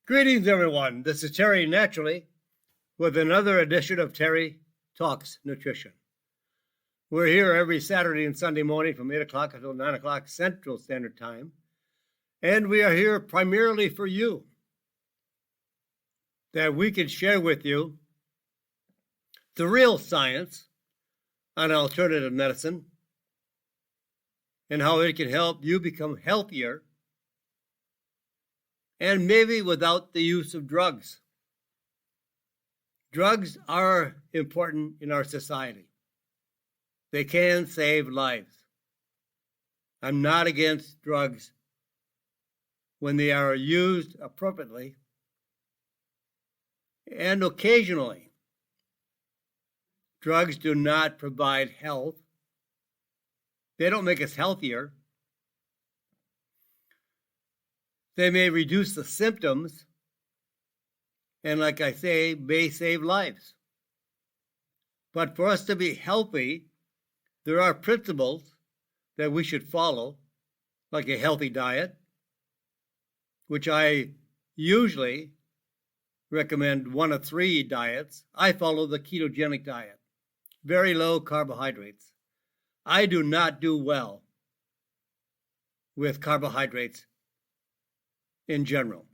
Greetings, everyone. This is Terry Naturally with another edition of Terry Talks Nutrition. We're here every Saturday and Sunday morning from 8 o'clock until 9 o'clock Central Standard Time. And we are here primarily for you, that we can share with you the real science on alternative medicine and how it can help you become healthier, and maybe without the use of drugs. Drugs are important in our society. They can save lives. I'm not against drugs when they are used appropriately and occasionally. Drugs do not provide health. They don't make us healthier. They may reduce the symptoms, and like I say, may save lives. But for us to be healthy, there are principles that we should follow, like a healthy diet, which I usually recommend one of three diets. I follow the ketogenic diet, very low carbohydrates. I do not do well with carbohydrates in general.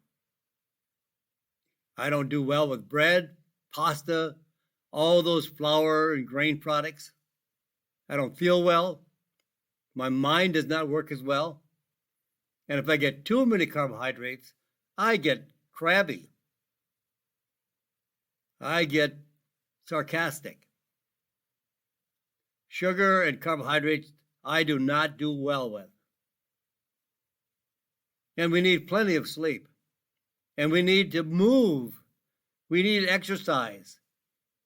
I don't do well with bread, pasta, all those flour and grain products. I don't feel well. My mind does not work as well. And if I get too many carbohydrates, I get crabby. I get sarcastic. Sugar and carbohydrates, I do not do well with. And we need plenty of sleep. And we need to move. We need exercise.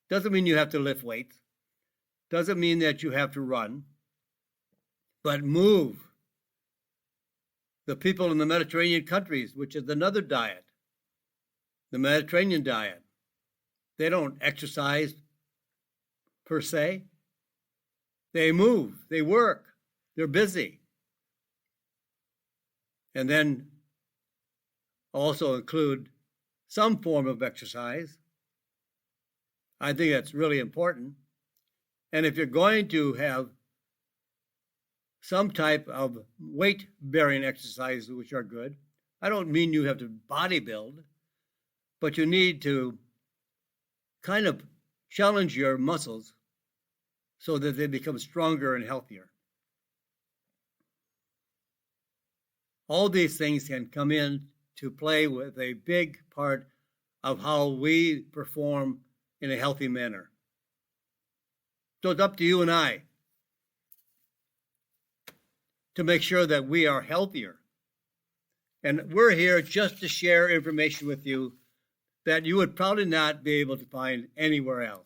Doesn't mean you have to lift weights. Doesn't mean that you have to run. But move. The people in the Mediterranean countries, which is another diet, the Mediterranean diet, they don't exercise per se. They move. They work. They're busy. And then also include some form of exercise. I think that's really important. And if you're going to have some type of weight-bearing exercises, which are good, I don't mean you have to bodybuild, but you need to kind of challenge your muscles so that they become stronger and healthier. All these things can come in to play with a big part of how we perform in a healthy manner. So it's up to you and I to make sure that we are healthier. And we're here just to share information with you that you would probably not be able to find anywhere else.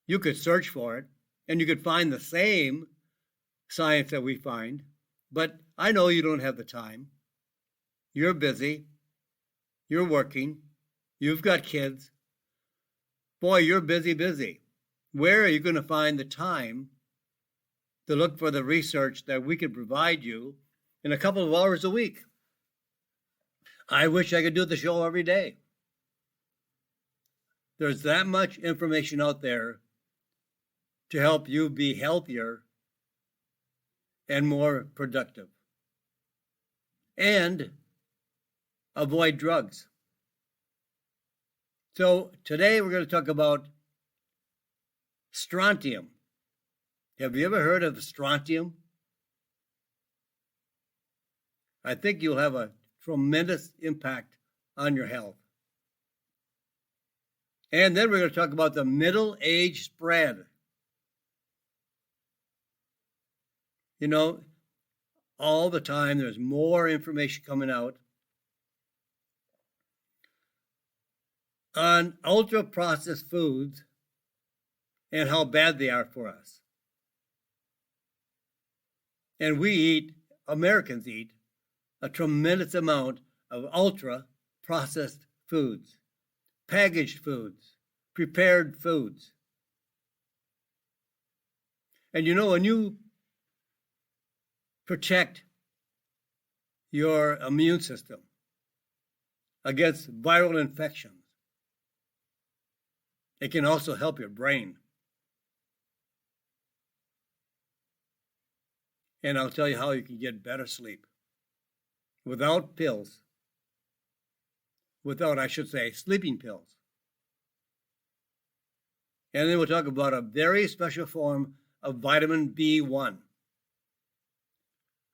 You could search for it, and you could find the same science that we find, but I know you don't have the time. You're busy. You're working. You've got kids. Boy, you're busy. Where are you going to find the time to look for the research that we can provide you in a couple of hours a week? I wish I could do the show every day. There's that much information out there to help you be healthier and more productive, and avoid drugs. So today we're going to talk about strontium. Have you ever heard of strontium? I think you'll have a tremendous impact on your health. And then we're going to talk about the middle age spread. You know, all the time there's more information coming out on ultra-processed foods and how bad they are for us. And Americans eat a tremendous amount of ultra-processed foods, packaged foods, prepared foods. And you know, when you protect your immune system against viral infections. It can also help your brain. And I'll tell you how you can get better sleep without pills, without, I should say, sleeping pills. And then we'll talk about a very special form of vitamin B1.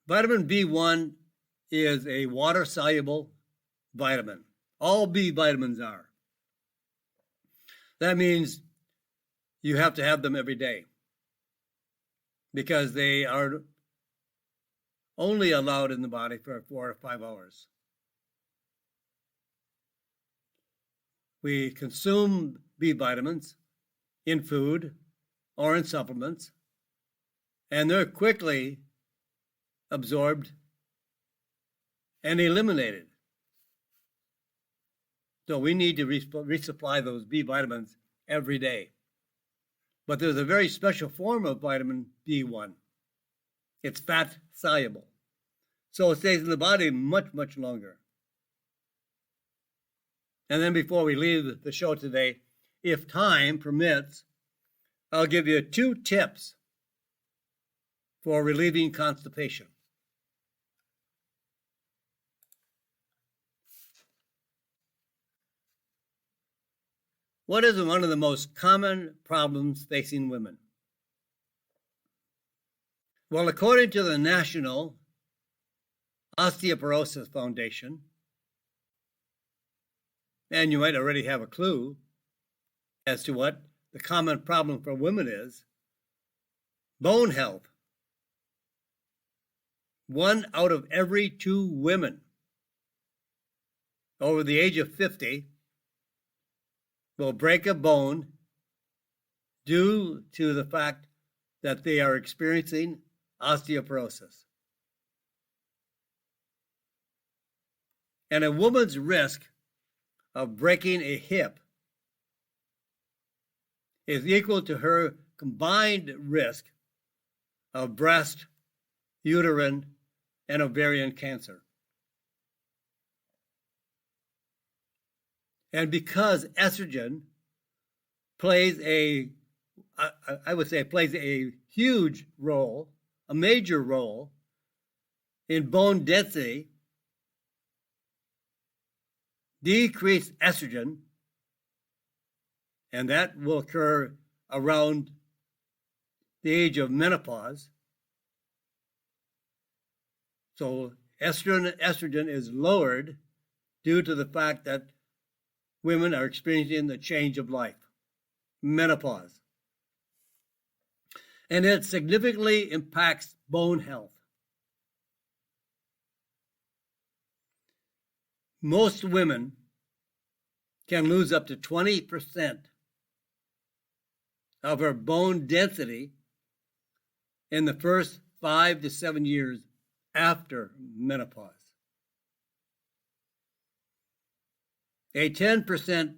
Vitamin B1 is a water-soluble vitamin. All B vitamins are. That means you have to have them every day because they are only allowed in the body for 4 or 5 hours. We consume B vitamins in food or in supplements, and they're quickly absorbed and eliminated. So we need to resupply those B vitamins every day. But there's a very special form of vitamin B1. It's fat soluble. So it stays in the body much, much longer. And then before we leave the show today, if time permits, I'll give you 2 tips for relieving constipation. What is one of the most common problems facing women? Well, according to the National Osteoporosis Foundation, and you might already have a clue as to what the common problem for women is, bone health. 1 out of every 2 women over the age of 50 will break a bone due to the fact that they are experiencing osteoporosis. And a woman's risk of breaking a hip is equal to her combined risk of breast, uterine, and ovarian cancer. And because estrogen plays plays a huge role, a major role in bone density, decreased estrogen, and that will occur around the age of menopause. So estrogen is lowered due to the fact that women are experiencing the change of life, menopause. And it significantly impacts bone health. Most women can lose up to 20% of her bone density in the first 5 to 7 years after menopause. A 10%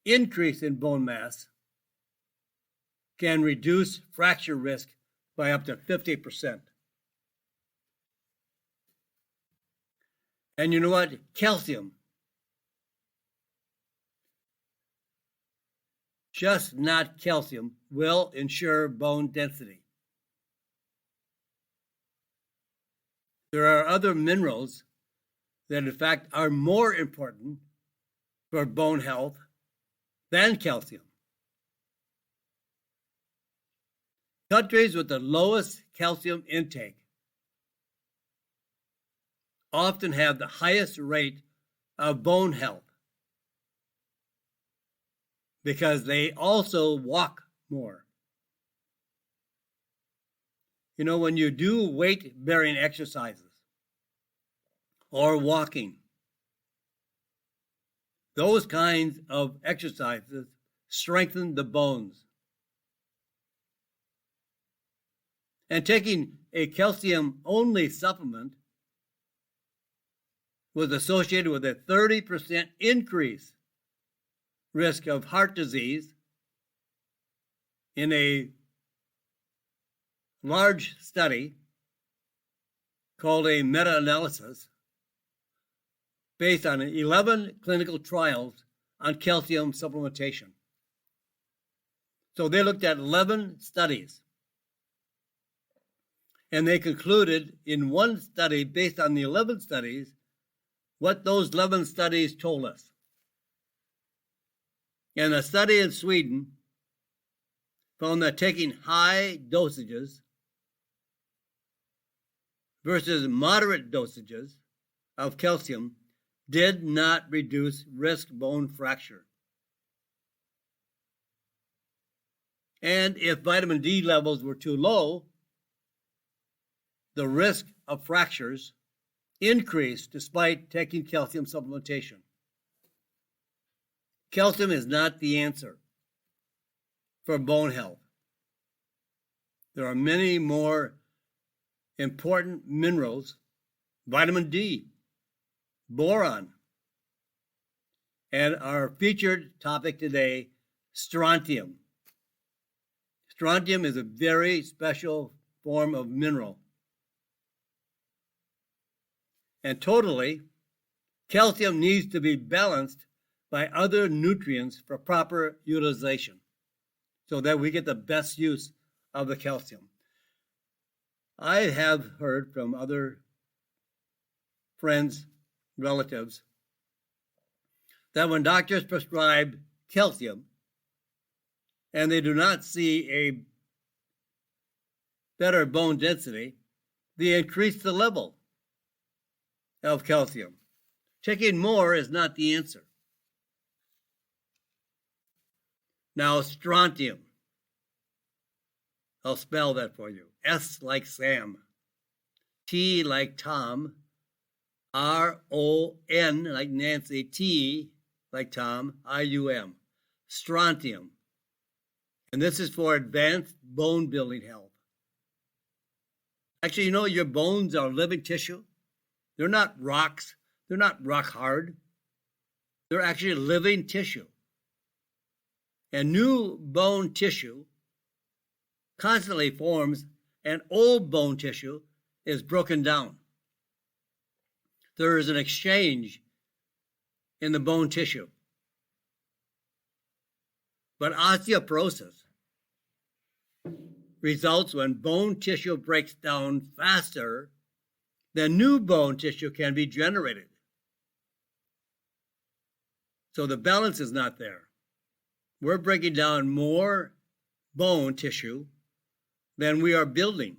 increase in bone mass can reduce fracture risk by up to 50%. And you know what? Calcium, just not calcium, will ensure bone density. There are other minerals that, in fact, are more important for bone health than calcium. Countries with the lowest calcium intake often have the highest rate of bone health because they also walk more. You know, when you do weight-bearing exercises or walking, those kinds of exercises strengthen the bones. And taking a calcium-only supplement was associated with a 30% increase risk of heart disease in a large study called a meta-analysis based on 11 clinical trials on calcium supplementation. So they looked at 11 studies. And they concluded in one study, based on the 11 studies, what those 11 studies told us. And a study in Sweden found that taking high dosages versus moderate dosages of calcium did not reduce risk bone fracture. And if vitamin D levels were too low, the risk of fractures increased despite taking calcium supplementation. Calcium is not the answer for bone health. There are many more important minerals, vitamin D, boron, and our featured topic today, strontium. Strontium is a very special form of mineral. And totally, calcium needs to be balanced by other nutrients for proper utilization so that we get the best use of the calcium. I have heard from other friends, relatives, that when doctors prescribe calcium and they do not see a better bone density, they increase the level of calcium. Taking more is not the answer. Now, strontium. I'll spell that for you. S like Sam, T like Tom, R-O-N like Nancy, T like Tom, I-U-M. Strontium. And this is for advanced bone building health. Actually, you know, your bones are living tissue. They're not rocks. They're not rock hard. They're actually living tissue. And new bone tissue constantly forms, and old bone tissue is broken down. There is an exchange in the bone tissue. But osteoporosis results when bone tissue breaks down faster than new bone tissue can be generated. So the balance is not there. We're breaking down more bone tissue than we are building.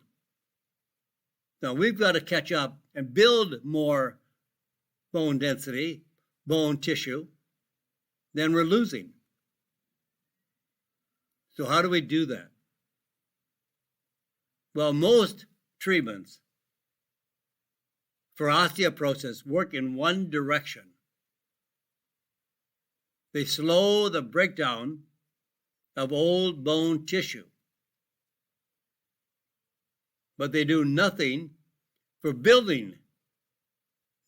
Now we've got to catch up and build more bone density, bone tissue, than we're losing. So how do we do that? Well, most treatments for osteoporosis work in one direction. They slow the breakdown of old bone tissue, but they do nothing for building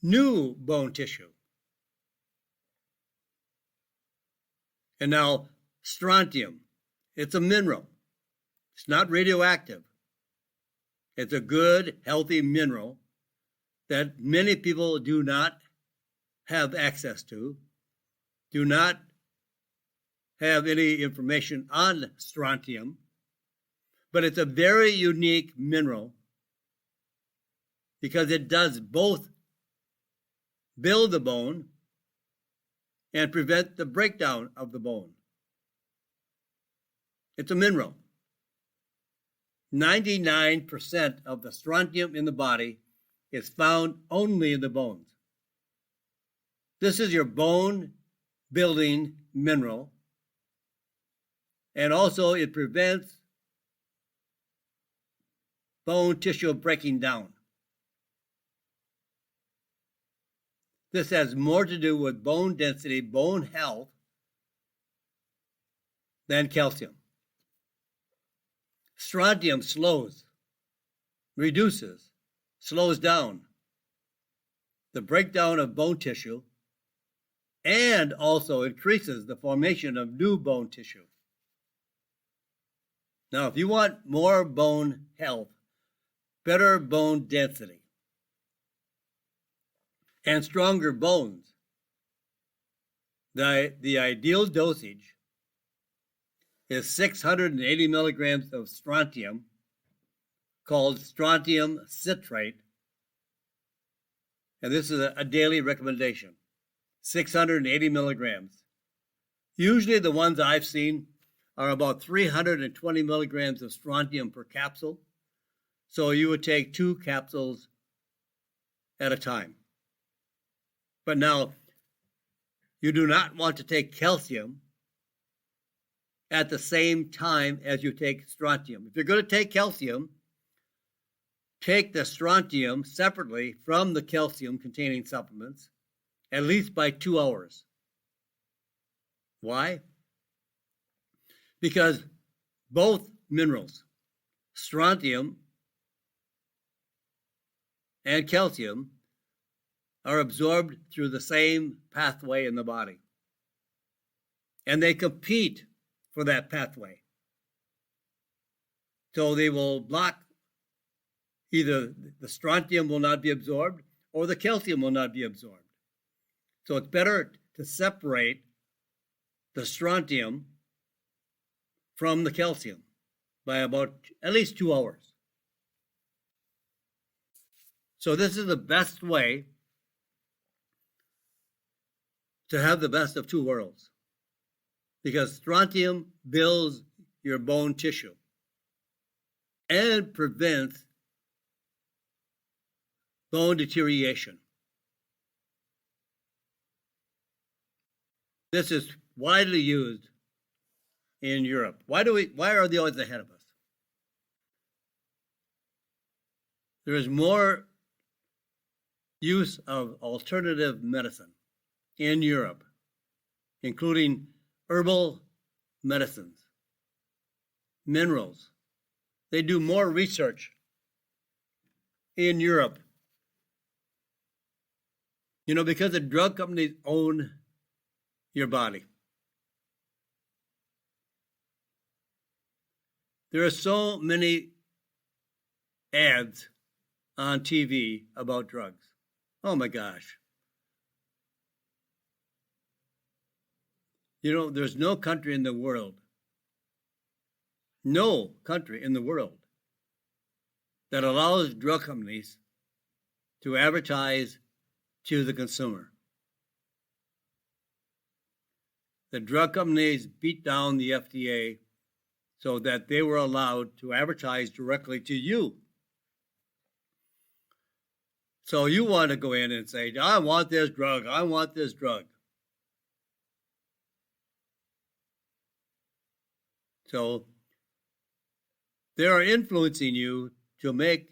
new bone tissue. And now, strontium, it's a mineral. It's not radioactive. It's a good, healthy mineral that many people do not have access to, do not have any information on strontium, but it's a very unique mineral because it does both build the bone and prevent the breakdown of the bone. It's a mineral. 99% of the strontium in the body is found only in the bones. This is your bone building mineral, and also it prevents bone tissue breaking down. This has more to do with bone density, bone health, than calcium. Strontium slows, reduces, slows down the breakdown of bone tissue and also increases the formation of new bone tissue. Now, if you want more bone health, better bone density, and stronger bones. The ideal dosage is 680 milligrams of strontium, called strontium citrate, and this is a daily recommendation, 680 milligrams. Usually the ones I've seen are about 320 milligrams of strontium per capsule, so you would take 2 capsules at a time. But now, you do not want to take calcium at the same time as you take strontium. If you're going to take calcium, take the strontium separately from the calcium-containing supplements, at least by 2 hours. Why? Because both minerals, strontium and calcium, are absorbed through the same pathway in the body. And they compete for that pathway. So they will block, either the strontium will not be absorbed or the calcium will not be absorbed. So it's better to separate the strontium from the calcium by about at least 2 hours. So this is the best way to have the best of 2 worlds, because strontium builds your bone tissue and prevents bone deterioration. This is widely used in Europe. Why are they always ahead of us? There is more use of alternative medicine in Europe, including herbal medicines, minerals. They do more research in Europe. Because the drug companies own your body. There are so many ads on TV about drugs. Oh my gosh. There's no country in the world that allows drug companies to advertise to the consumer. The drug companies beat down the FDA so that they were allowed to advertise directly to you. So you want to go in and say, I want this drug, I want this drug. So they are influencing you to make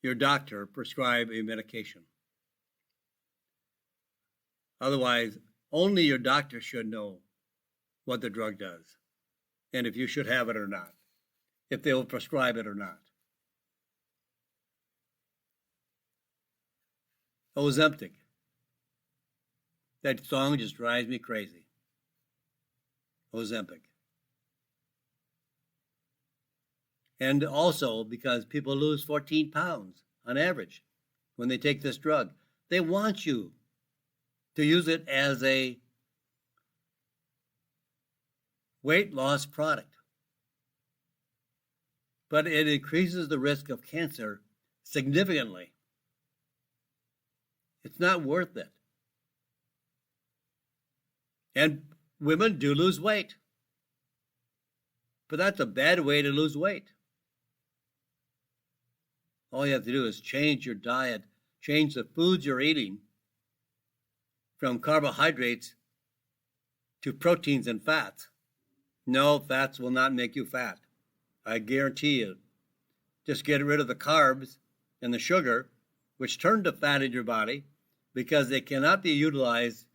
your doctor prescribe a medication. Otherwise, only your doctor should know what the drug does and if you should have it or not, if they will prescribe it or not. Ozempic. That song just drives me crazy. Ozempic. And also because people lose 14 pounds on average when they take this drug. They want you to use it as a weight loss product. But it increases the risk of cancer significantly. It's not worth it. And women do lose weight. But that's a bad way to lose weight. All you have to do is change your diet, change the foods you're eating from carbohydrates to proteins and fats. No, fats will not make you fat. I guarantee you. Just get rid of the carbs and the sugar, which turn to fat in your body because they cannot be utilized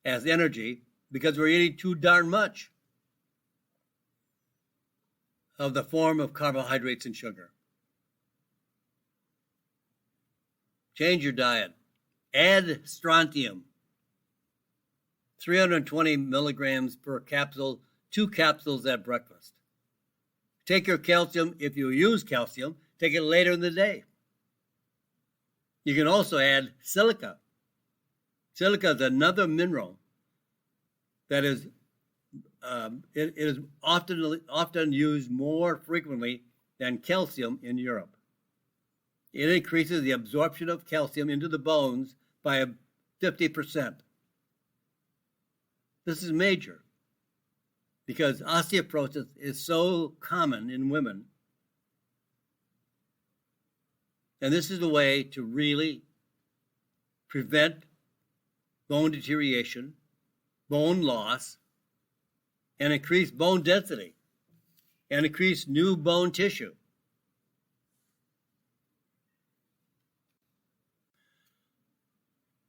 as energy because we're eating too darn much of the form of carbohydrates and sugar. Change your diet. Add strontium. 320 milligrams per capsule, 2 capsules at breakfast. Take your calcium, if you use calcium, take it later in the day. You can also add silica Silica is another mineral that is it is often used more frequently than calcium in Europe. It increases the absorption of calcium into the bones by 50%. This is major because osteoporosis is so common in women. And this is the way to really prevent bone deterioration, bone loss, and increase bone density, and increase new bone tissue.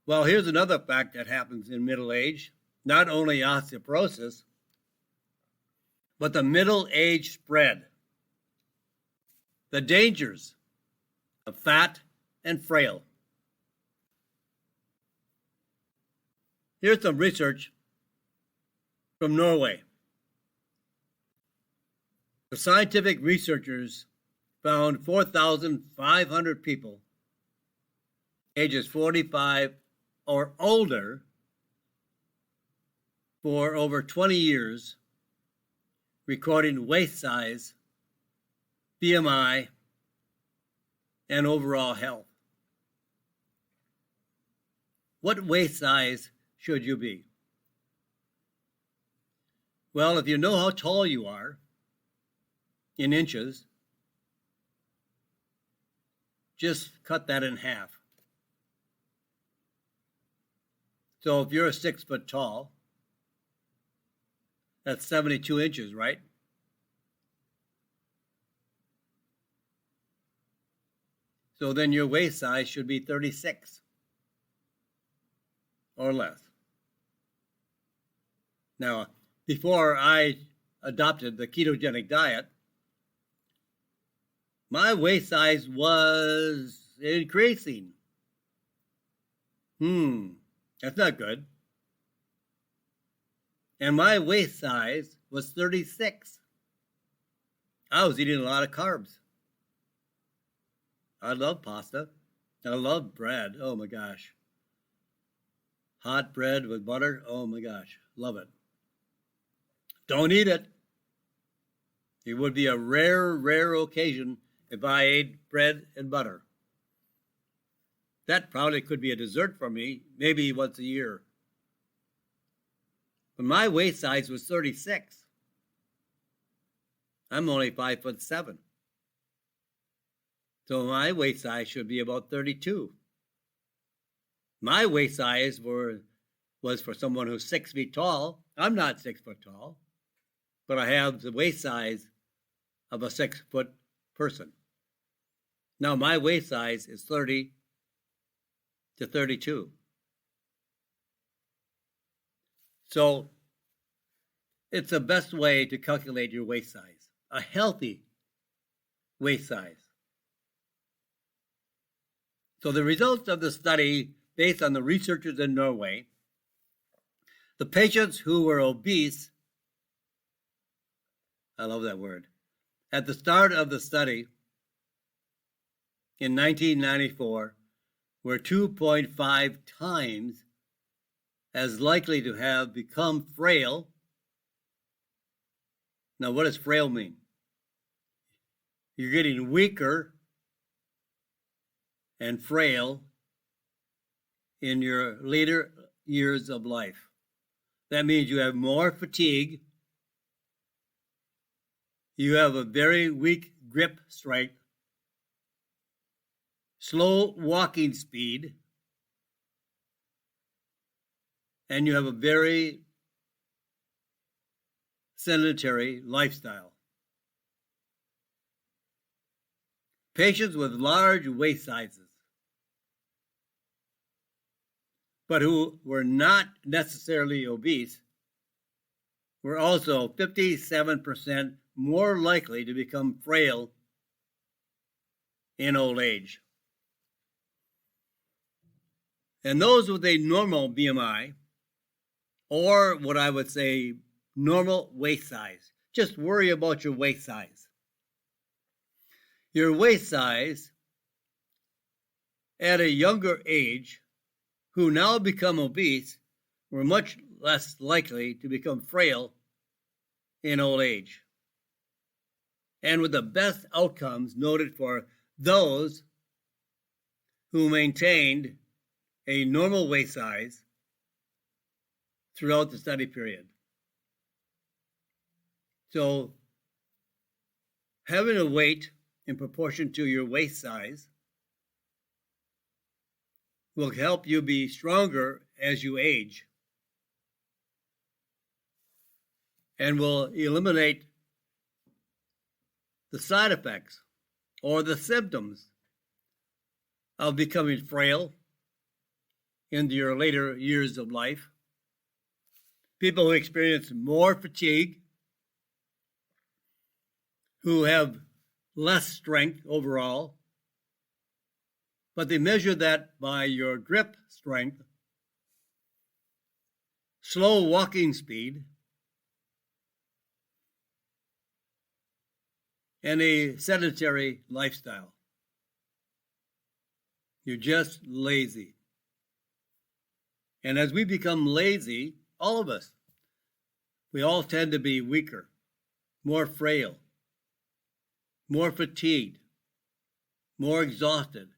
Well, here's another fact that happens in middle age. Not only osteoporosis, but the middle age spread. The dangers of fat and frail. Here's some research from Norway. The scientific researchers found 4,500 people ages 45 or older for over 20 years, recording waist size, BMI, and overall health. What waist size should you be? Well, if you know how tall you are in inches, just cut that in half. So if you're 6 foot tall, that's 72 inches, right? So then your waist size should be 36 or less. Now, before I adopted the ketogenic diet, my waist size was increasing. That's not good. And my waist size was 36. I was eating a lot of carbs. I love pasta. I love bread. Oh my gosh. Hot bread with butter. Oh my gosh. Love it. Don't eat it. It would be a rare occasion if I ate bread and butter. That probably could be a dessert for me, maybe once a year. But my waist size was 36. I'm only 5'7". So my waist size should be about 32. My waist size was for someone who's 6 feet tall. I'm not 6 foot tall, but I have the waist size of a 6 foot person. Now my waist size is 30 to 32. So it's the best way to calculate your waist size, a healthy waist size. So the results of the study, based on the researchers in Norway, the patients who were obese, I love that word, at the start of the study in 1994 were 2.5 times as likely to have become frail. Now, what does frail mean? You're getting weaker and frail in your later years of life. That means you have more fatigue, you have a very weak grip strength, slow walking speed, and you have a very sedentary lifestyle. Patients with large waist sizes, but who were not necessarily obese, were also 57% more likely to become frail in old age. And those with a normal BMI, or what I would say normal waist size, just worry about your waist size. Your waist size at a younger age who now become obese were much less likely to become frail in old age, and with the best outcomes noted for those who maintained a normal waist size throughout the study period. So, having a weight in proportion to your waist size will help you be stronger as you age and will eliminate the side effects or the symptoms of becoming frail in your later years of life. People who experience more fatigue, who have less strength overall, but they measure that by your grip strength, slow walking speed, and a sedentary lifestyle. You're just lazy. And as we become lazy, all of us, we all tend to be weaker, more frail, more fatigued, more exhausted,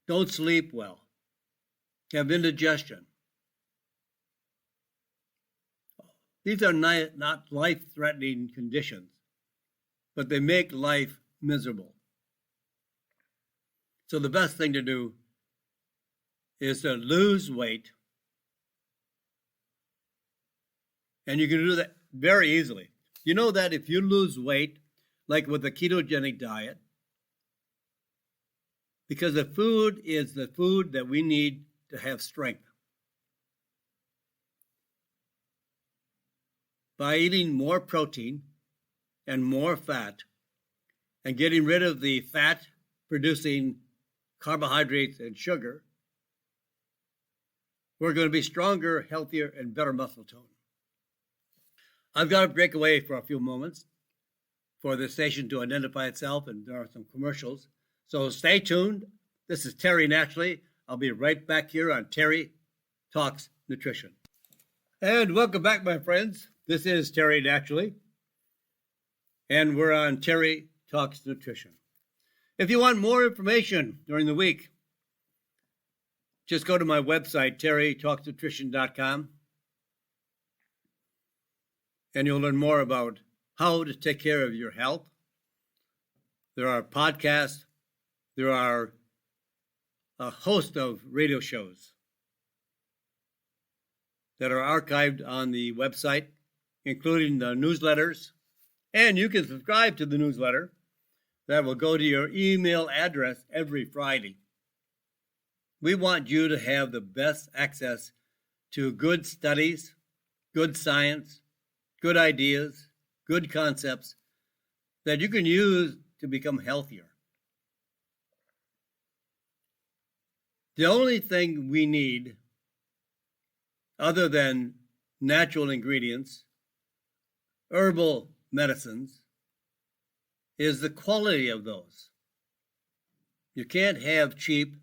don't sleep well, have indigestion. These are not life-threatening conditions, but they make life miserable. So the best thing to do is to lose weight. And you can do that very easily. You know that if you lose weight, like with the ketogenic diet, because the food is the food that we need to have strength. By eating more protein and more fat and getting rid of the fat-producing carbohydrates and sugar, we're going to be stronger, healthier, and better muscle tone. I've got to break away for a few moments for the station to identify itself, and there are some commercials. So stay tuned. This is Terry Naturally. I'll be right back here on Terry Talks Nutrition. And welcome back, my friends. This is Terry Naturally, and we're on Terry Talks Nutrition. If you want more information during the week, just go to my website, terrytalksnutrition.com, and you'll learn more about how to take care of your health. There are podcasts. There are a host of radio shows that are archived on the website, including the newsletters. And you can subscribe to the newsletter that will go to your email address every Friday. We want you to have the best access to good studies, good science, good ideas, good concepts that you can use to become healthier. The only thing we need, other than natural ingredients, herbal medicines, is the quality of those. You can't have cheap,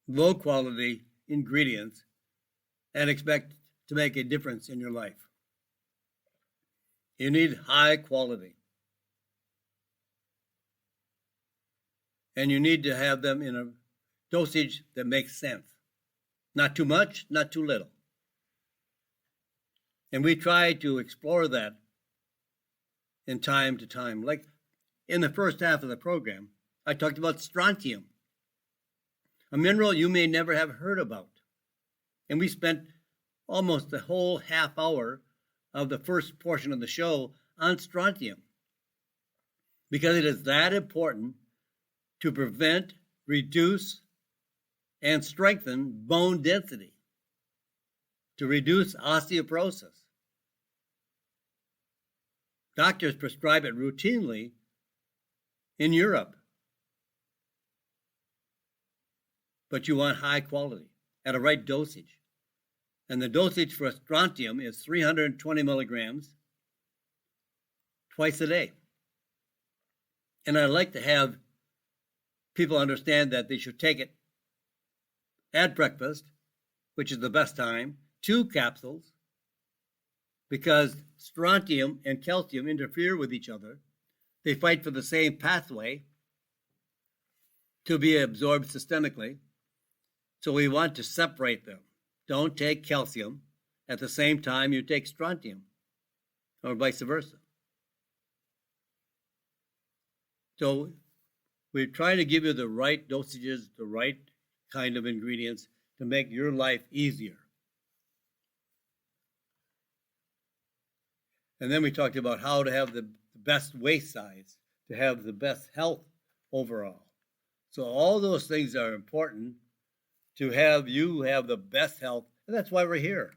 low-quality ingredients and expect to make a difference in your life. You need high quality. And you need to have them in a dosage that makes sense. Not too much, not too little. And we try to explore that in time to time. Like in the first half of the program, I talked about strontium, a mineral you may never have heard about. And we spent almost the whole half hour of the first portion of the show on strontium, because it is that important to prevent, reduce, and strengthen bone density, to reduce osteoporosis. Doctors prescribe it routinely in Europe. But you want high quality at a right dosage. And the dosage for strontium is 320 milligrams twice a day. And I like to have people understand that they should take it at breakfast, which is the best time, 2 capsules, because strontium and calcium interfere with each other. They fight for the same pathway to be absorbed systemically. So we want to separate them. Don't take calcium at the same time you take strontium, or vice versa. So we're trying to give you the right dosages, the right kind of ingredients to make your life easier. And then we talked about how to have the best waist size, to have the best health overall. So all those things are important to have you have the best health, and that's why we're here.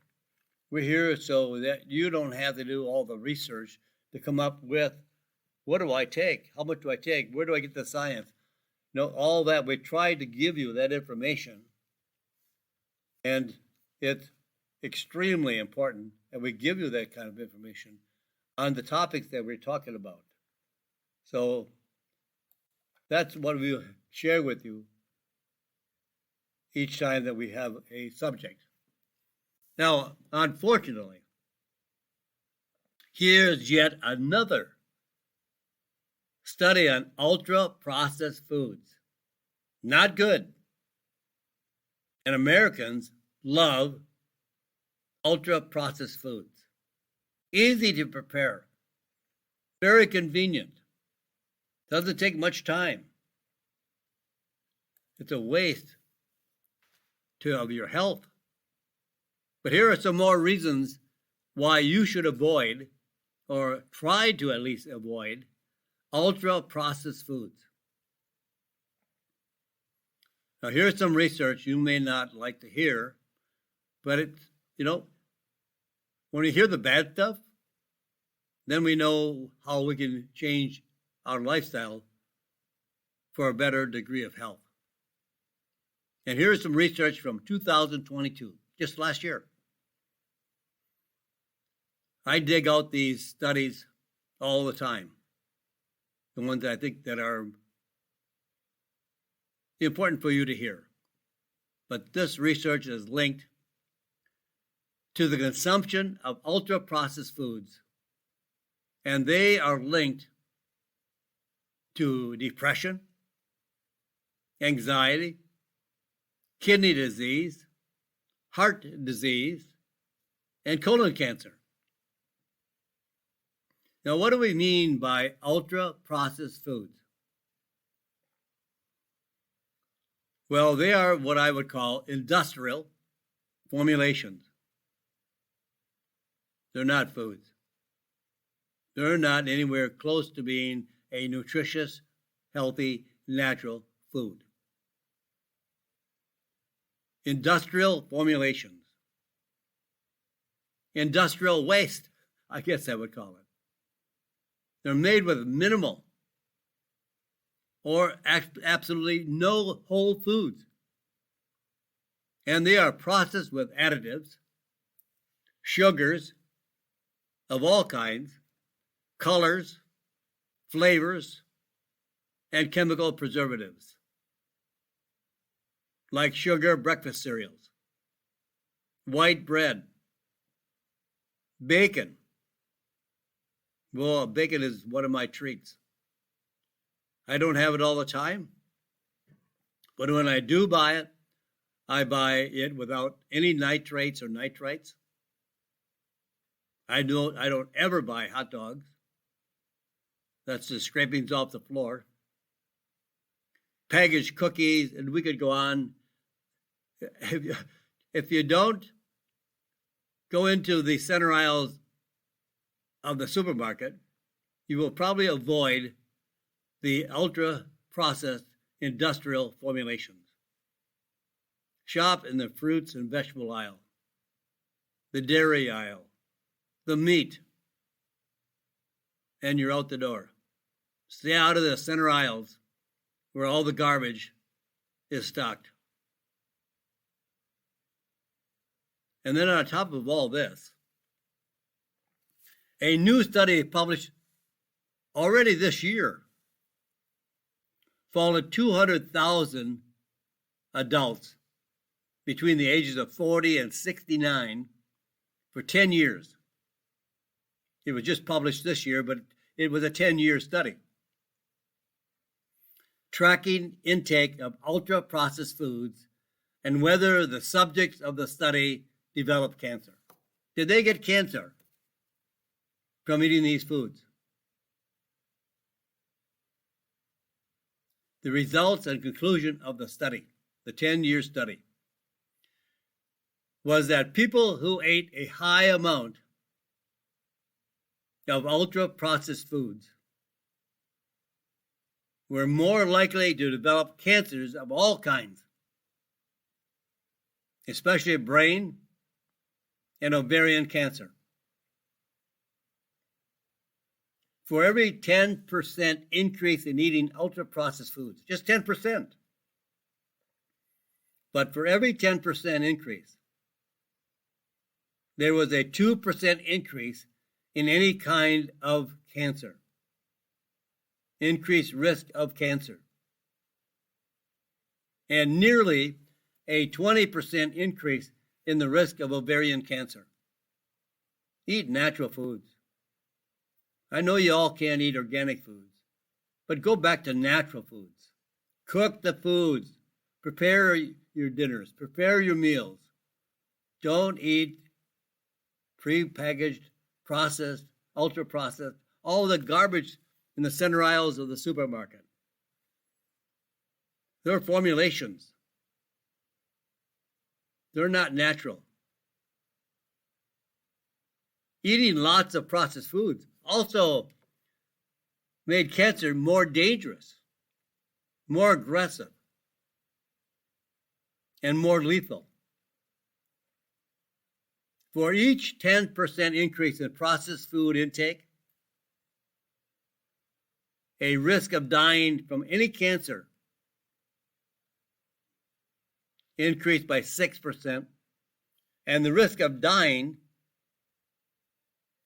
We're here so that you don't have to do all the research to come up with, what do I take? How much do I take? Where do I get the science? All that. We tried to give you that information, and it's extremely important that we give you that kind of information on the topics that we're talking about. So that's what we share with you each time that we have a subject. Now, unfortunately, here's yet another study on ultra-processed foods. Not good. And Americans love ultra-processed foods. Easy to prepare. Very convenient. Doesn't take much time. It's a waste of your health. But here are some more reasons why you should avoid, or try to at least avoid, ultra-processed foods. Now, here's some research you may not like to hear, but it's, when we hear the bad stuff, then we know how we can change our lifestyle for a better degree of health. And here's some research from 2022, just last year. I dig out these studies all the time, the ones that I think that are important for you to hear. But this research is linked to the consumption of ultra-processed foods, and they are linked to depression, anxiety, kidney disease, heart disease, and colon cancer. Now, what do we mean by ultra-processed foods? Well, they are what I would call industrial formulations. They're not foods. They're not anywhere close to being a nutritious, healthy, natural food. Industrial formulations. Industrial waste, I guess I would call it. They're made with minimal or absolutely no whole foods. And they are processed with additives, sugars of all kinds, colors, flavors, and chemical preservatives, like sugar breakfast cereals, white bread, bacon. Well, bacon is one of my treats. I don't have it all the time, but when I do buy it, I buy it without any nitrates or nitrites. I don't ever buy hot dogs. That's the scrapings off the floor. Packaged cookies, and we could go on. If you don't go into the center aisles of the supermarket, you will probably avoid the ultra-processed industrial formulations. Shop in the fruits and vegetable aisle, the dairy aisle, the meat, and you're out the door. Stay out of the center aisles where all the garbage is stocked. And then on top of all this, a new study published already this year followed 200,000 adults between the ages of 40 and 69 for 10 years. It was just published this year, but it was a 10-year study. Tracking intake of ultra-processed foods and whether the subjects of the study developed cancer. Did they get cancer from eating these foods? The results and conclusion of the study, the 10-year study, was that people who ate a high amount of ultra-processed foods were more likely to develop cancers of all kinds, especially brain and ovarian cancer. For every 10% increase in eating ultra-processed foods, just 10%, but for every 10% increase, there was a 2% increase in any kind of cancer, increased risk of cancer, and nearly a 20% increase in the risk of ovarian cancer. Eat natural foods. I know you all can't eat organic foods, but go back to natural foods. Cook the foods. Prepare your dinners. Prepare your meals. Don't eat pre-packaged, processed, ultra-processed, all the garbage in the center aisles of the supermarket. They're formulations. They're not natural. Eating lots of processed foods also made cancer more dangerous, more aggressive, and more lethal. For each 10% increase in processed food intake, a risk of dying from any cancer increased by 6%, and the risk of dying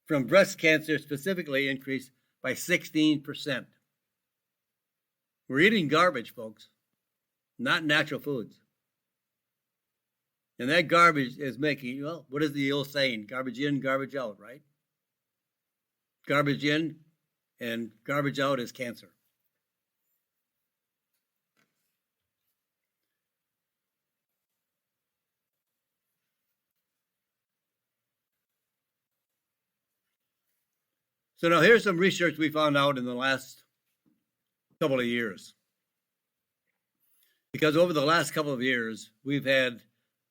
from breast cancer specifically increased by 16%. We're eating garbage, folks, not natural foods. And that garbage is making, well, what is the old saying? Garbage in, garbage out, right? Garbage in and garbage out is cancer. So now here's some research we found out in the last couple of years. Because over the last couple of years, we've had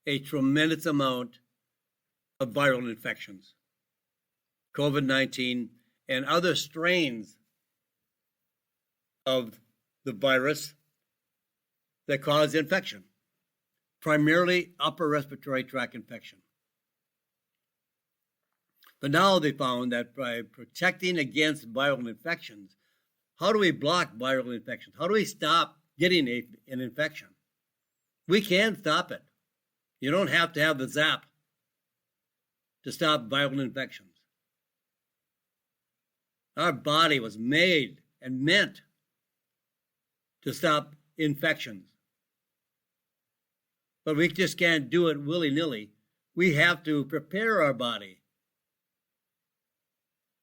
a tremendous amount of viral infections, COVID-19 and other strains of the virus that cause infection, primarily upper respiratory tract infection. But now they found that by protecting against viral infections, how do we block viral infections? How do we stop getting an infection? We can stop it. You don't have to have the zap to stop viral infections. Our body was made and meant to stop infections. But we just can't do it willy-nilly. We have to prepare our body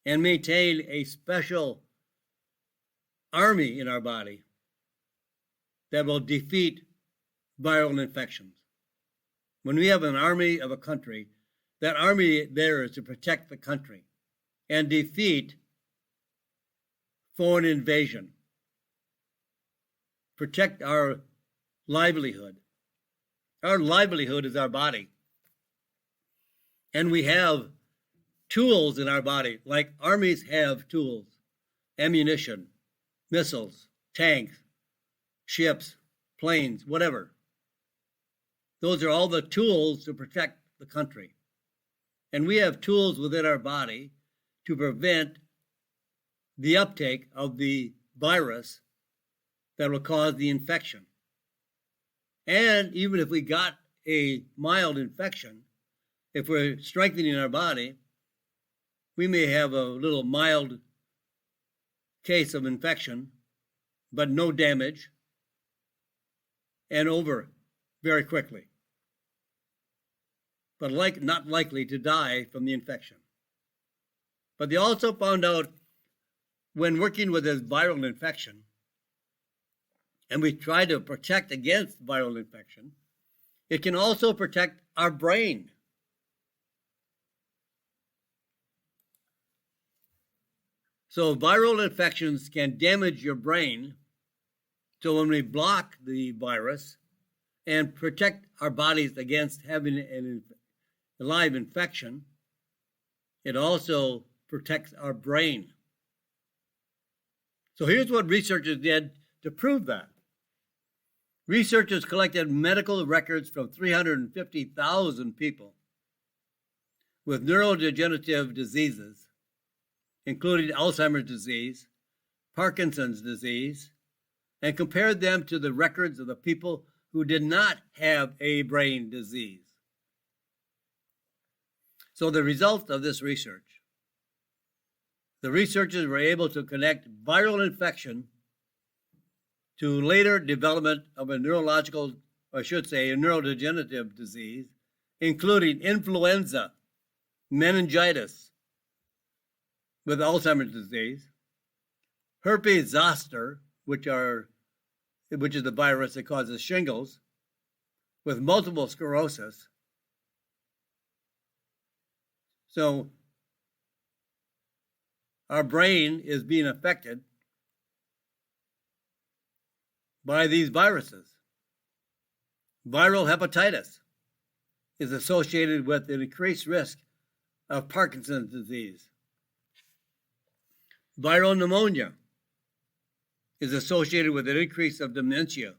and maintain a special army in our body that will defeat viral infections. When we have an army of a country, that army there is to protect the country and defeat foreign invasion, protect our livelihood. Our livelihood is our body. And we have tools in our body, like armies have tools, ammunition, missiles, tanks, ships, planes, whatever. Those are all the tools to protect the country. And we have tools within our body to prevent the uptake of the virus that will cause the infection. And even if we got a mild infection, if we're strengthening our body, we may have a little mild case of infection, but no damage, and over very quickly. but not likely to die from the infection. But they also found out when working with this viral infection, and we try to protect against viral infection, it can also protect our brain. So viral infections can damage your brain. So when we block the virus and protect our bodies against having a live infection, it also protects our brain. So here's what researchers did to prove that. Researchers collected medical records from 350,000 people with neurodegenerative diseases, including Alzheimer's disease, Parkinson's disease, and compared them to the records of the people who did not have a brain disease. So the result of this research, the researchers were able to connect viral infection to later development of a neurological, or I should say, a neurodegenerative disease, including influenza, meningitis with Alzheimer's disease, herpes zoster, which is the virus that causes shingles, with multiple sclerosis. So our brain is being affected by these viruses. Viral hepatitis is associated with an increased risk of Parkinson's disease. Viral pneumonia is associated with an increase of dementia,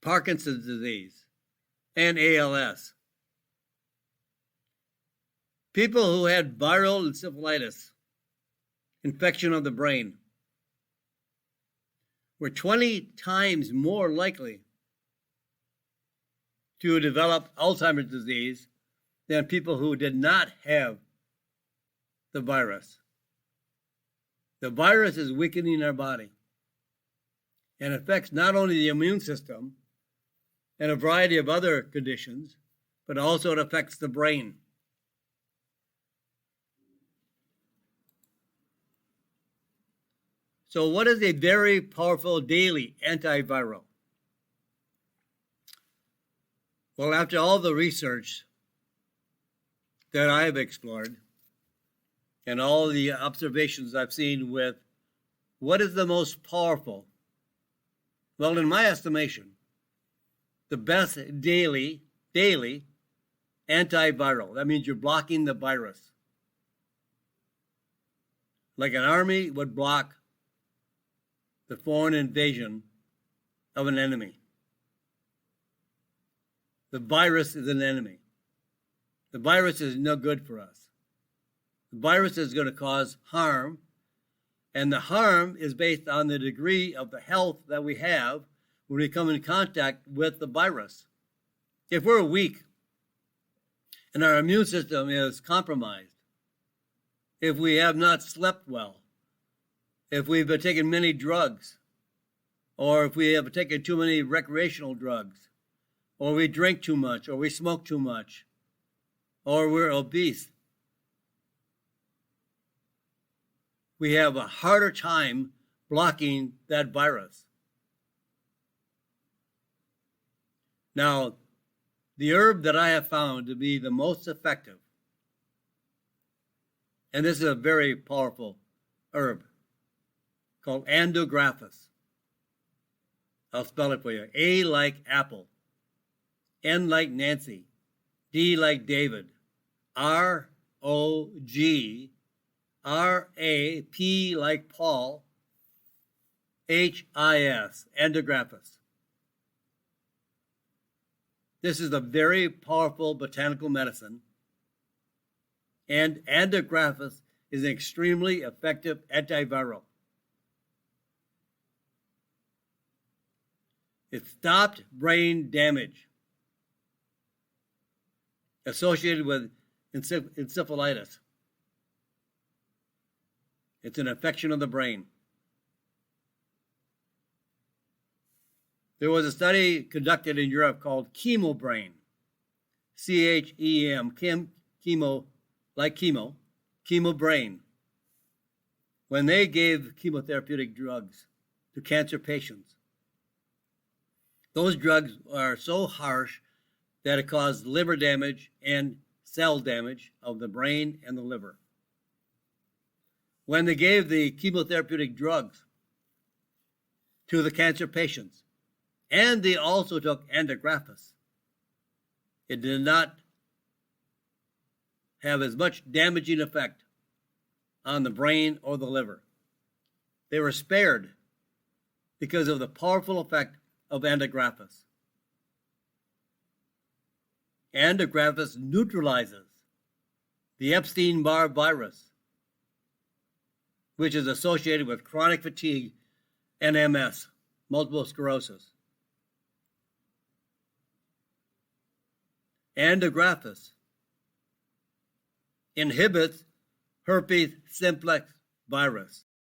Parkinson's disease, and ALS. People who had viral encephalitis, infection of the brain, were 20 times more likely to develop Alzheimer's disease than people who did not have the virus. The virus is weakening our body and affects not only the immune system and a variety of other conditions, but also it affects the brain. So what is a very powerful daily antiviral? Well, after all the research that I have explored and all the observations I've seen with what is the most powerful, well, in my estimation, the best daily antiviral. That means you're blocking the virus. Like an army would block the foreign invasion of an enemy. The virus is an enemy. The virus is no good for us. The virus is going to cause harm, and the harm is based on the degree of the health that we have when we come in contact with the virus. If we're weak and our immune system is compromised, if we have not slept well, if we've been taking many drugs, or if we have taken too many recreational drugs, or we drink too much, or we smoke too much, or we're obese, we have a harder time blocking that virus. Now, the herb that I have found to be the most effective, and this is a very powerful herb, called Andrographis. I'll spell it for you. A like apple, N like Nancy, D like David, R-O-G-R-A-P like Paul, H-I-S, Andrographis. This is a very powerful botanical medicine, and Andrographis is an extremely effective antiviral. It stopped brain damage associated with encephalitis. It's an infection of the brain. There was a study conducted in Europe called ChemoBrain. CHEM, chemo, like chemo brain, when they gave chemotherapeutic drugs to cancer patients, those drugs are so harsh that it caused liver damage and cell damage of the brain and the liver. When they gave the chemotherapeutic drugs to the cancer patients, and they also took antigraphis, it did not have as much damaging effect on the brain or the liver. They were spared because of the powerful effect of antigraphis. Antigraphis neutralizes the Epstein-Barr virus, which is associated with chronic fatigue and MS, multiple sclerosis. Antigraphis inhibits herpes simplex virus,